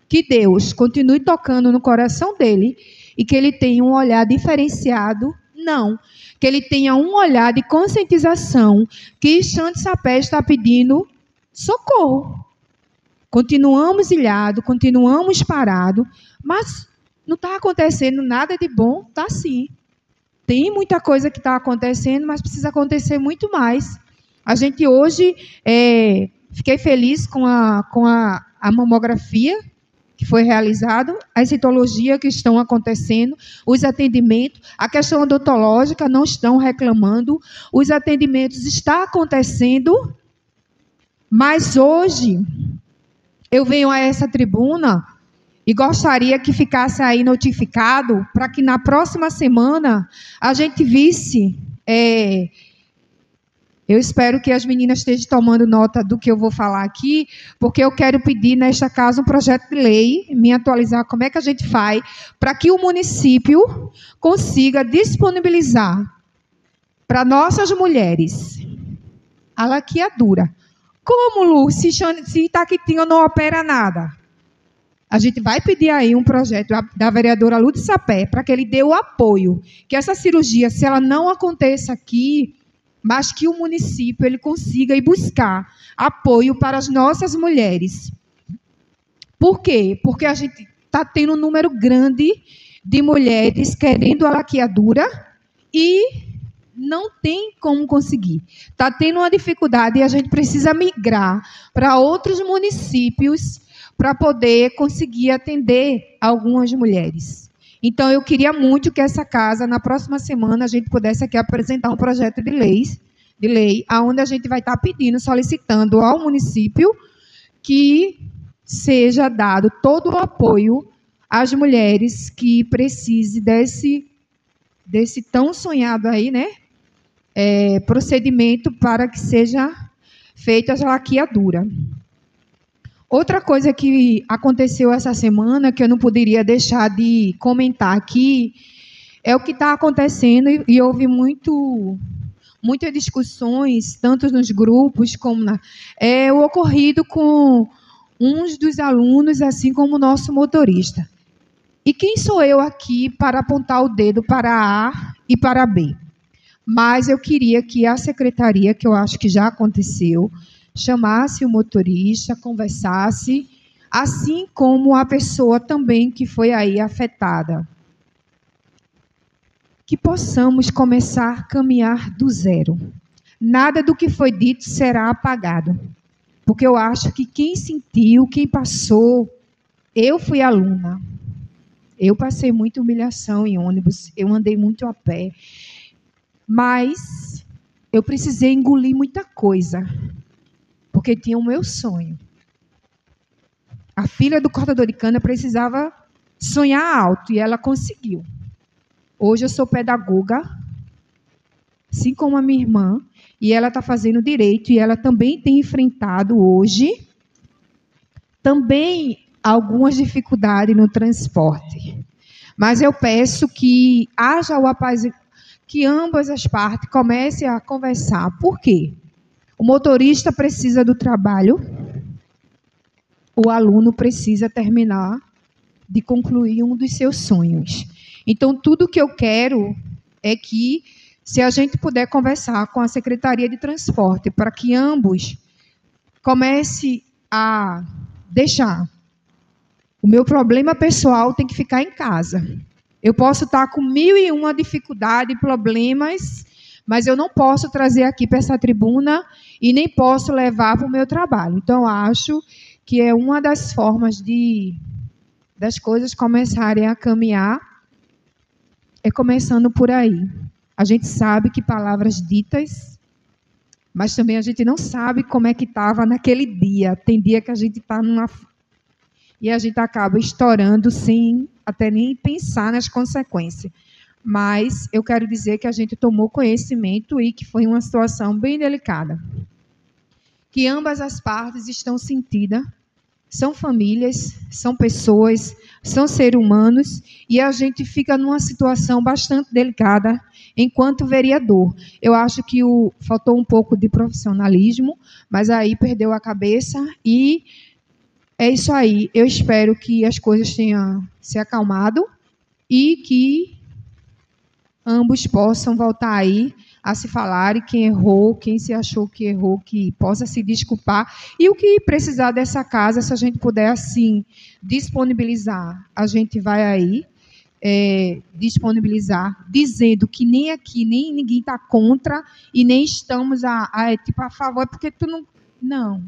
que Deus continue tocando no coração dele e que ele tenha um olhar diferenciado, não, que ele tenha um olhar de conscientização que Xande de Sapé está pedindo socorro. Continuamos ilhados, continuamos parados, mas não está acontecendo nada de bom? Está sim. Tem muita coisa que está acontecendo, mas precisa acontecer muito mais. A gente hoje, fiquei feliz com a mamografia que foi realizada, a citologia que estão acontecendo, os atendimentos, a questão odontológica, não estão reclamando, os atendimentos estão acontecendo, mas hoje eu venho a essa tribuna e gostaria que ficasse aí notificado para que na próxima semana a gente visse Eu espero que as meninas estejam tomando nota do que eu vou falar aqui, porque eu quero pedir, nesta casa, um projeto de lei, me atualizar como é que a gente faz, para que o município consiga disponibilizar para nossas mulheres a laqueadura. Como, Lu, se Itaquitinga não opera nada? A gente vai pedir aí um projeto da vereadora Lúcia Sapé para que ele dê o apoio, que essa cirurgia, se ela não aconteça aqui, mas que o município ele consiga ir buscar apoio para as nossas mulheres. Por quê? Porque a gente está tendo um número grande de mulheres querendo a laqueadura e não tem como conseguir. Está tendo uma dificuldade e a gente precisa migrar para outros municípios para poder conseguir atender algumas mulheres. Então, eu queria muito que essa casa, na próxima semana, a gente pudesse aqui apresentar um projeto de lei, onde a gente vai estar pedindo, solicitando ao município que seja dado todo o apoio às mulheres que precisem desse tão sonhado aí, né? Procedimento para que seja feita a laqueadura. Outra coisa que aconteceu essa semana, que eu não poderia deixar de comentar aqui, é o que está acontecendo, e houve muitas discussões, tanto nos grupos como o ocorrido com uns dos alunos, assim como o nosso motorista. E quem sou eu aqui para apontar o dedo para A e para B? Mas eu queria que a secretaria, que eu acho que já aconteceu, chamasse o motorista, conversasse, assim como a pessoa também que foi aí afetada. Que possamos começar a caminhar do zero. Nada do que foi dito será apagado. Porque eu acho que quem sentiu, quem passou, eu fui aluna. Eu passei muita humilhação em ônibus, eu andei muito a pé. Mas eu precisei engolir muita coisa, porque tinha o meu sonho. A filha do cortador de cana precisava sonhar alto, e ela conseguiu. Hoje eu sou pedagoga, assim como a minha irmã, e ela está fazendo direito, e ela também tem enfrentado hoje também algumas dificuldades no transporte. Mas eu peço que haja o apaziguamento, que ambas as partes comecem a conversar. Por quê? O motorista precisa do trabalho, o aluno precisa terminar de concluir um dos seus sonhos. Então, tudo que eu quero é que, se a gente puder conversar com a Secretaria de Transporte, para que ambos comecem a deixar o meu problema pessoal tem que ficar em casa. Eu posso estar com 1001 dificuldades, problemas, mas eu não posso trazer aqui para essa tribuna e nem posso levar para o meu trabalho. Então, acho que é uma das formas das coisas começarem a caminhar, é começando por aí. A gente sabe que palavras ditas, mas também a gente não sabe como é que estava naquele dia. Tem dia que a gente está e a gente acaba estourando sem até nem pensar nas consequências. Mas eu quero dizer que a gente tomou conhecimento e que foi uma situação bem delicada. Que ambas as partes estão sentidas, são famílias, são pessoas, são seres humanos, e a gente fica numa situação bastante delicada enquanto vereador. Eu acho que faltou um pouco de profissionalismo, mas aí perdeu a cabeça e é isso aí. Eu espero que as coisas tenham se acalmado e que ambos possam voltar aí a se falar, e quem errou, quem se achou que errou, que possa se desculpar. E o que precisar dessa casa, se a gente puder, assim, disponibilizar, a gente vai aí disponibilizar, dizendo que nem aqui, nem ninguém está contra e nem estamos a favor, porque tu não... Não,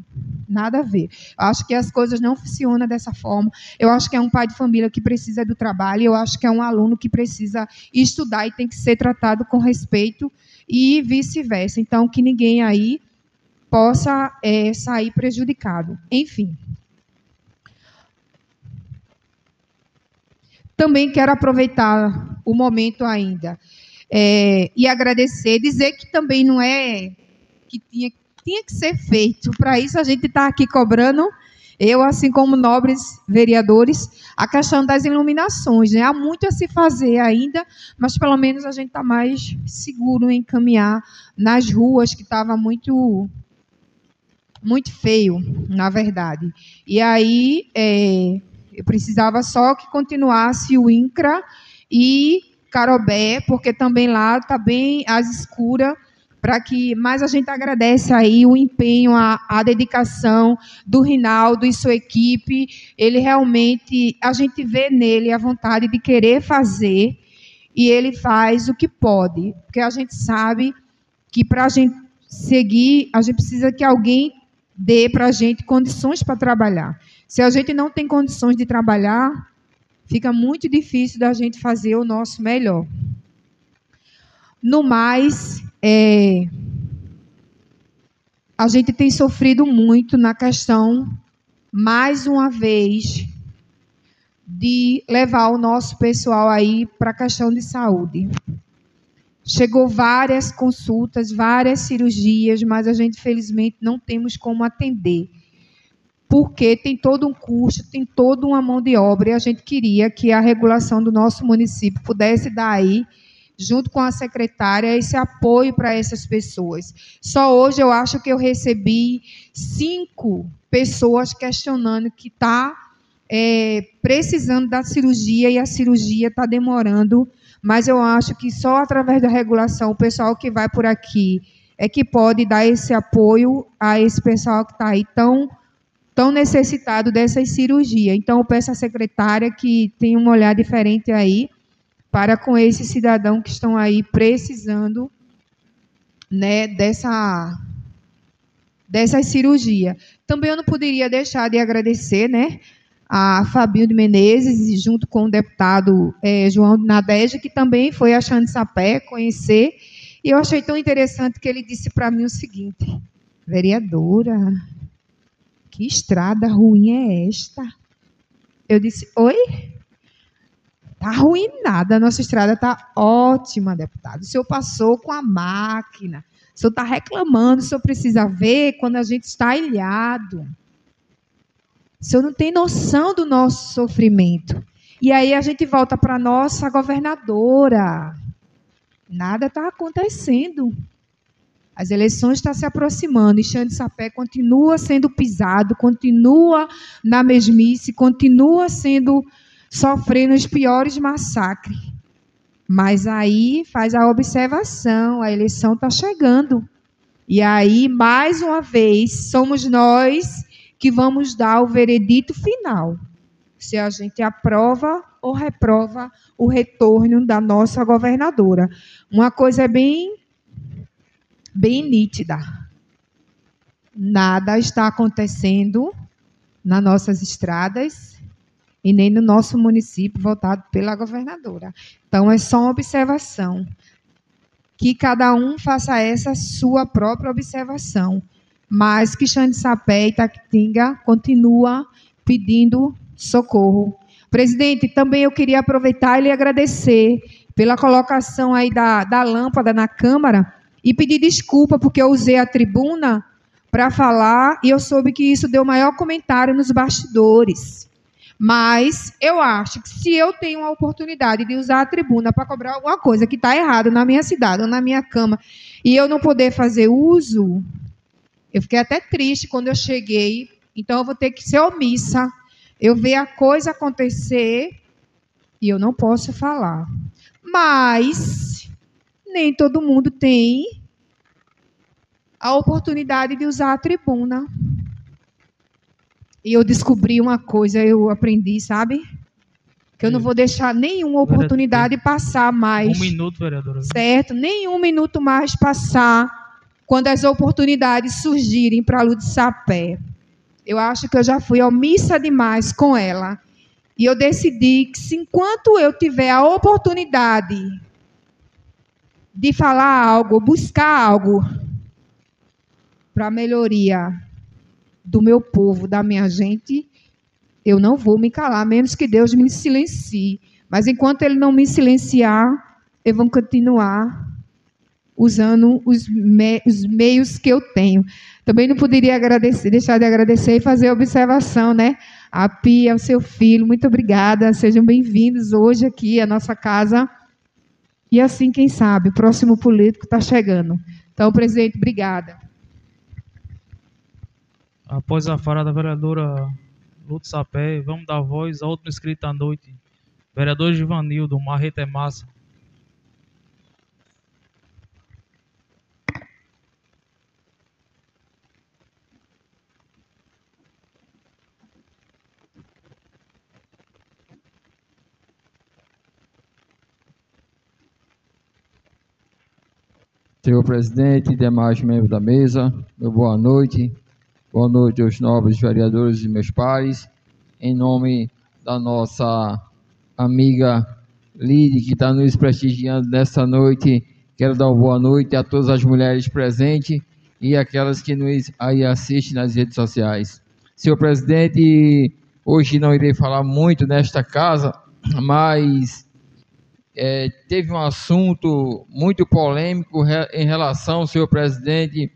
nada a ver. Eu acho que as coisas não funcionam dessa forma. Eu acho que é um pai de família que precisa do trabalho, eu acho que é um aluno que precisa estudar e tem que ser tratado com respeito e vice-versa. Então, que ninguém aí possa sair prejudicado. Enfim. Também quero aproveitar o momento ainda. e agradecer, dizer que também não é que tinha que ser feito. Para isso a gente está aqui cobrando, eu, assim como nobres vereadores, a questão das iluminações, né? Há muito a se fazer ainda, mas pelo menos a gente está mais seguro em caminhar nas ruas, que estava muito feio, na verdade. E aí eu precisava só que continuasse o INCRA e Carobé, porque também lá está bem às escuras, mas a gente agradece aí o empenho, a dedicação do Rinaldo e sua equipe. Ele realmente, a gente vê nele a vontade de querer fazer, e ele faz o que pode, porque a gente sabe que para a gente seguir, a gente precisa que alguém dê para a gente condições para trabalhar. Se a gente não tem condições de trabalhar, fica muito difícil da gente fazer o nosso melhor. No mais, a gente tem sofrido muito na questão, mais uma vez, de levar o nosso pessoal aí para a questão de saúde. Chegou várias consultas, várias cirurgias, mas a gente, felizmente, não temos como atender, porque tem todo um custo, tem toda uma mão de obra, e a gente queria que a regulação do nosso município pudesse dar aí, junto com a secretária, esse apoio para essas pessoas. Só hoje eu acho que eu recebi 5 pessoas questionando que está precisando da cirurgia, e a cirurgia está demorando, mas eu acho que só através da regulação, o pessoal que vai por aqui é que pode dar esse apoio a esse pessoal que está aí tão necessitado dessas cirurgias. Então, eu peço à secretária que tenha um olhar diferente aí, para com esses cidadãos que estão aí precisando, né, dessas cirurgias. Também eu não poderia deixar de agradecer, né, a Fabinho de Menezes, junto com o deputado João Nadege, que também foi a Xande Sapé conhecer, e eu achei tão interessante que ele disse para mim o seguinte: vereadora, que estrada ruim é esta? Eu disse: oi? Está ruim nada, a nossa estrada está ótima, deputado. O senhor passou com a máquina, o senhor está reclamando, o senhor precisa ver quando a gente está ilhado. O senhor não tem noção do nosso sofrimento. E aí a gente volta para a nossa governadora. Nada está acontecendo. As eleições estão se aproximando, e Xande Sapé continua sendo pisado, continua na mesmice, continua sofrendo os piores massacres. Mas aí faz a observação, a eleição está chegando. E aí, mais uma vez, somos nós que vamos dar o veredito final, se a gente aprova ou reprova o retorno da nossa governadora. Uma coisa é bem nítida: nada está acontecendo nas nossas estradas e nem no nosso município votado pela governadora. Então, é só uma observação. Que cada um faça essa sua própria observação. Mas que Xande Sapé e Itaquitinga continua pedindo socorro. Presidente, também eu queria aproveitar e lhe agradecer pela colocação aí da lâmpada na Câmara e pedir desculpa, porque eu usei a tribuna para falar e eu soube que isso deu maior comentário nos bastidores. Mas eu acho que se eu tenho a oportunidade de usar a tribuna para cobrar alguma coisa que está errada na minha cidade ou na minha Câmara e eu não poder fazer uso, eu fiquei até triste quando eu cheguei. Então eu vou ter que ser omissa. Eu ver a coisa acontecer e eu não posso falar. Mas nem todo mundo tem a oportunidade de usar a tribuna. E eu descobri uma coisa, eu aprendi, sabe? Que eu não vou deixar nenhuma oportunidade passar mais. 1 minuto, vereadora. Certo? Nem 1 minuto mais passar quando as oportunidades surgirem para a Lúcia Sapé. Eu acho que eu já fui omissa demais com ela. E eu decidi que, se enquanto eu tiver a oportunidade de falar algo, buscar algo para a melhoria do meu povo, da minha gente, eu não vou me calar, menos que Deus me silencie. Mas enquanto Ele não me silenciar, eu vou continuar usando os meios que eu tenho. Também não poderia deixar de agradecer e fazer a observação, né? A Pia, ao seu filho, muito obrigada. Sejam bem-vindos hoje aqui à nossa casa. E assim, quem sabe, o próximo político está chegando. Então, presidente, obrigada. Após a fala da vereadora Lúcia Sapé, vamos dar voz ao outro inscrito à noite. Vereador Givanildo, Marreta é Massa. Senhor presidente e demais membros da mesa, meu boa noite. Boa noite aos nobres vereadores e meus pares. Em nome da nossa amiga Lide, que está nos prestigiando nesta noite, quero dar uma boa noite a todas as mulheres presentes e aquelas que nos aí assistem nas redes sociais. Senhor presidente, hoje não irei falar muito nesta casa, mas teve um assunto muito polêmico em relação, senhor presidente,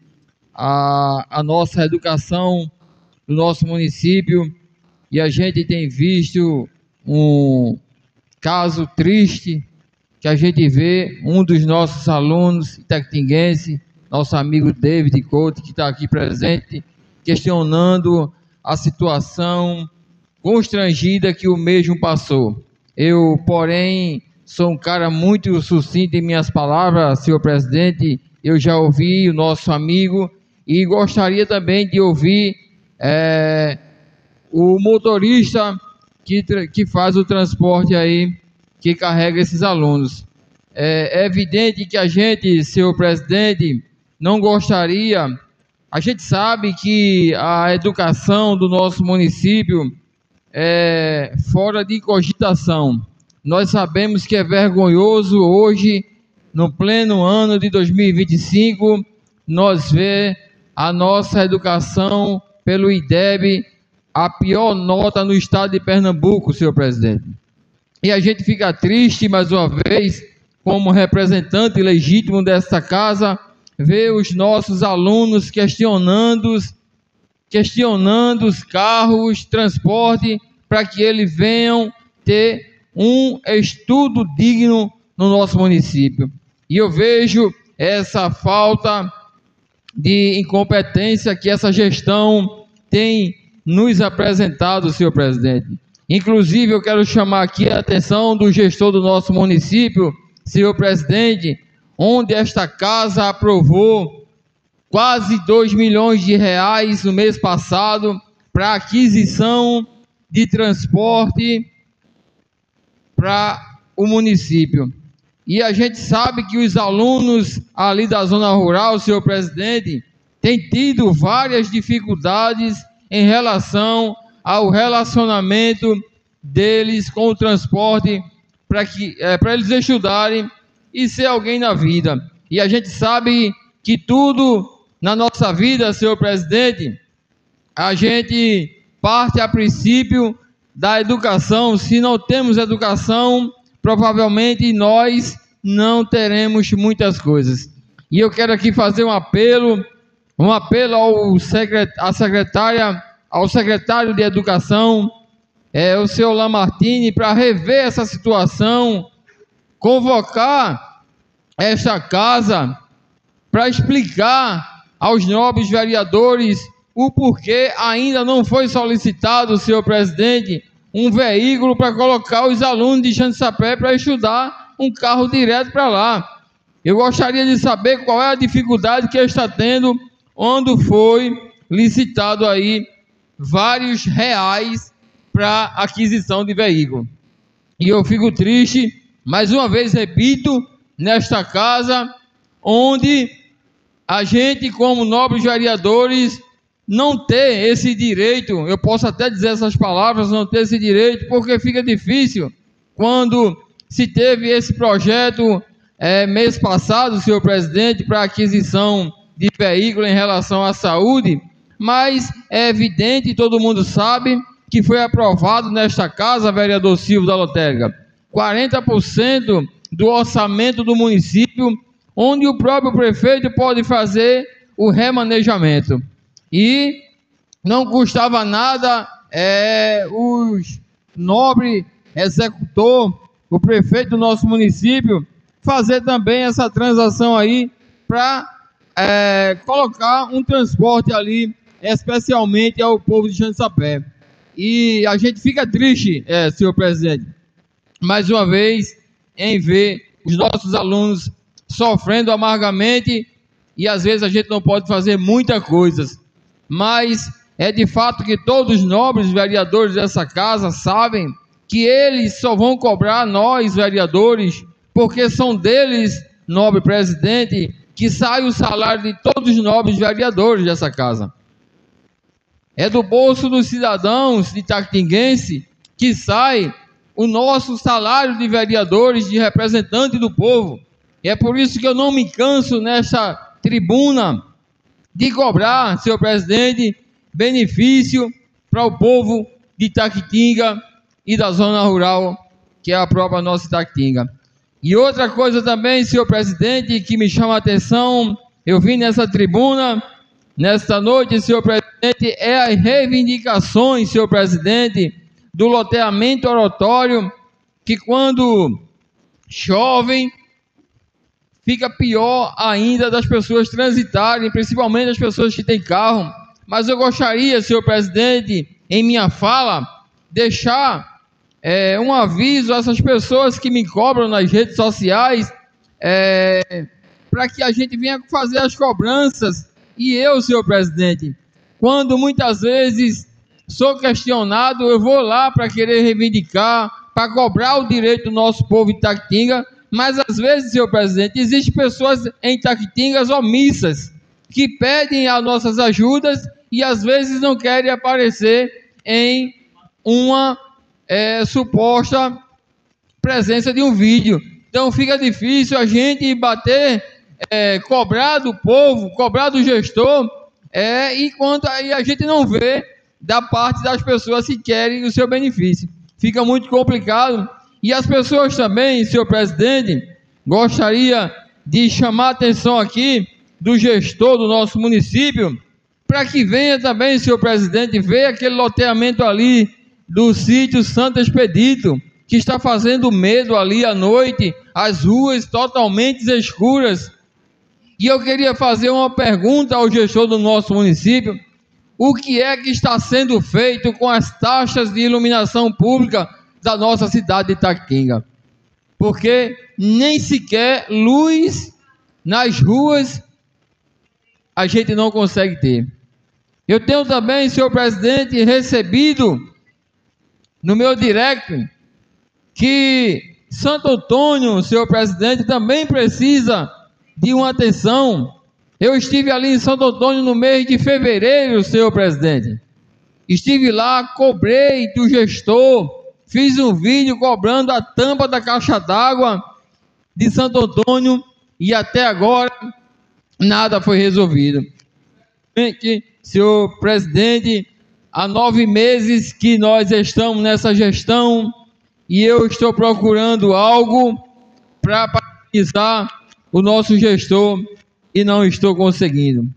à nossa educação do nosso município, e a gente tem visto um caso triste que a gente vê um dos nossos alunos itaquitinguense, nosso amigo David Couto, que está aqui presente, questionando a situação constrangida que o mesmo passou. Eu, porém, sou um cara muito sucinto em minhas palavras, senhor presidente. Eu já ouvi o nosso amigo e gostaria também de ouvir o motorista que faz o transporte aí, que carrega esses alunos. É evidente que a gente, senhor presidente, não gostaria. A gente sabe que a educação do nosso município é fora de cogitação. Nós sabemos que é vergonhoso hoje, no pleno ano de 2025, nós ver a nossa educação pelo IDEB a pior nota no estado de Pernambuco, senhor presidente. E a gente fica triste, mais uma vez, como representante legítimo desta casa, ver os nossos alunos questionando os carros, transporte, para que eles venham ter um estudo digno no nosso município. E eu vejo essa falta de incompetência que essa gestão tem nos apresentado, senhor presidente. Inclusive, eu quero chamar aqui a atenção do gestor do nosso município, senhor presidente, onde esta casa aprovou quase 2 milhões de reais no mês passado para aquisição de transporte para o município. E a gente sabe que os alunos ali da zona rural, senhor presidente, têm tido várias dificuldades em relação ao relacionamento deles com o transporte para eles estudarem e ser alguém na vida. E a gente sabe que tudo na nossa vida, senhor presidente, a gente parte a princípio da educação. Se não temos educação, provavelmente nós não teremos muitas coisas. E eu quero aqui fazer um apelo ao secretário de Educação, o senhor Lamartine, para rever essa situação, convocar esta casa para explicar aos nobres vereadores o porquê ainda não foi solicitado, senhor presidente, um veículo para colocar os alunos de Xande Sapé para estudar, um carro direto para lá. Eu gostaria de saber qual é a dificuldade que ele está tendo, onde foi licitado aí vários reais para aquisição de veículo. E eu fico triste, mais uma vez repito, nesta casa, onde a gente, como nobres vereadores, não ter esse direito. Eu posso até dizer essas palavras, não ter esse direito, porque fica difícil. Quando se teve esse projeto mês passado, senhor presidente, para aquisição de veículo em relação à saúde, mas é evidente, todo mundo sabe, que foi aprovado nesta casa, vereador Silvio da Lotérica, 40% do orçamento do município, onde o próprio prefeito pode fazer o remanejamento. E não custava nada os nobre executor, o prefeito do nosso município, fazer também essa transação aí para colocar um transporte ali, especialmente ao povo de Xanxapé. E a gente fica triste, senhor presidente, mais uma vez, em ver os nossos alunos sofrendo amargamente, e às vezes a gente não pode fazer muitas coisas, mas é de fato que todos os nobres vereadores dessa casa sabem que eles só vão cobrar nós, vereadores, porque são deles, nobre presidente, que sai o salário de todos os nobres vereadores dessa casa. É do bolso dos cidadãos de Itaquitinguense que sai o nosso salário de vereadores, de representante do povo. E é por isso que eu não me canso nesta tribuna de cobrar, senhor presidente, benefício para o povo de Itaquitinga e da zona rural, que é a própria nossa Itaquitinga. E outra coisa também, senhor presidente, que me chama a atenção, eu vim nessa tribuna, nesta noite, senhor presidente, é as reivindicações, senhor presidente, do loteamento oratório, que quando chovem, fica pior ainda das pessoas transitarem, principalmente as pessoas que têm carro. Mas eu gostaria, senhor presidente, em minha fala, deixar um aviso a essas pessoas que me cobram nas redes sociais, para que a gente venha fazer as cobranças. E eu, senhor presidente, quando muitas vezes sou questionado, eu vou lá para querer reivindicar, para cobrar o direito do nosso povo de Itaquitinga, mas às vezes, senhor presidente, existem pessoas em Itaquitingas omissas, que pedem as nossas ajudas e às vezes não querem aparecer em uma suposta presença de um vídeo. Então fica difícil a gente bater, cobrar do povo, cobrar do gestor, enquanto aí a gente não vê da parte das pessoas que querem o seu benefício. Fica muito complicado. E as pessoas também, senhor presidente, gostaria de chamar a atenção aqui do gestor do nosso município, para que venha também, senhor presidente, ver aquele loteamento ali do sítio Santo Expedito, que está fazendo medo ali à noite, as ruas totalmente escuras. E eu queria fazer uma pergunta ao gestor do nosso município: o que é que está sendo feito com as taxas de iluminação pública da nossa cidade de Itaquitinga? Porque nem sequer luz nas ruas a gente não consegue ter. Eu tenho também, senhor presidente, recebido no meu direct que Santo Antônio, senhor presidente, também precisa de uma atenção. Eu estive ali em Santo Antônio no mês de fevereiro, senhor presidente. Estive lá, cobrei do gestor, fiz um vídeo cobrando a tampa da caixa d'água de Santo Antônio e até agora nada foi resolvido. Senhor presidente, há 9 meses que nós estamos nessa gestão e eu estou procurando algo para parabenizar o nosso gestor e não estou conseguindo.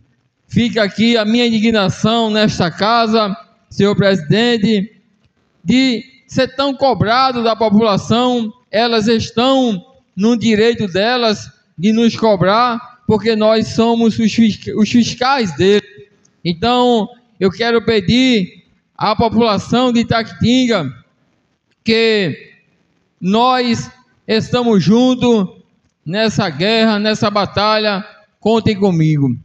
Fica aqui a minha indignação nesta casa, senhor presidente, de ser tão cobrado da população. Elas estão no direito delas de nos cobrar, porque nós somos os fiscais dele. Então, eu quero pedir à população de Itaquitinga que nós estamos juntos nessa guerra, nessa batalha. Contem comigo.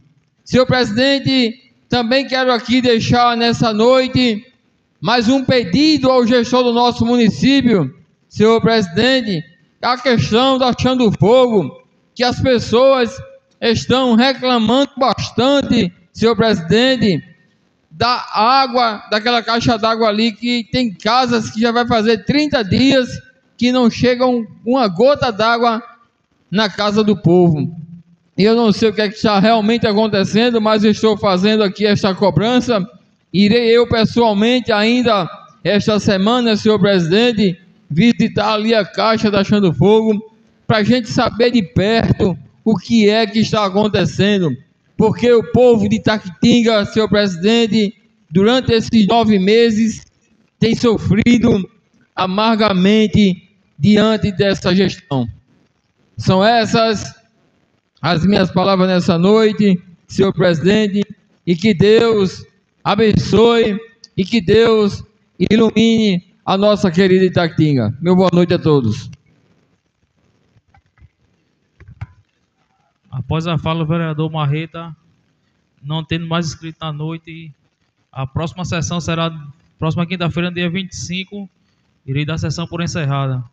Senhor presidente, também quero aqui deixar nessa noite mais um pedido ao gestor do nosso município, senhor presidente, a questão da Chão do Fogo, que as pessoas estão reclamando bastante, senhor presidente, da água, daquela caixa d'água ali, que tem casas que já vai fazer 30 dias que não chegam uma gota d'água na casa do povo. Eu não sei o que é que está realmente acontecendo, mas eu estou fazendo aqui esta cobrança. Irei eu pessoalmente ainda esta semana, senhor presidente, visitar ali a caixa da Chão do Fogo, para a gente saber de perto o que é que está acontecendo, porque o povo de Itaquitinga, senhor presidente, durante esses 9 meses, tem sofrido amargamente diante dessa gestão. São essas as minhas palavras nessa noite, senhor presidente, e que Deus abençoe e que Deus ilumine a nossa querida Itaquitinga. Meu boa noite a todos. Após a fala do vereador Marreta, não tendo mais inscrito na noite, a próxima sessão será próxima quinta-feira, dia 25. Irei dar a sessão por encerrada.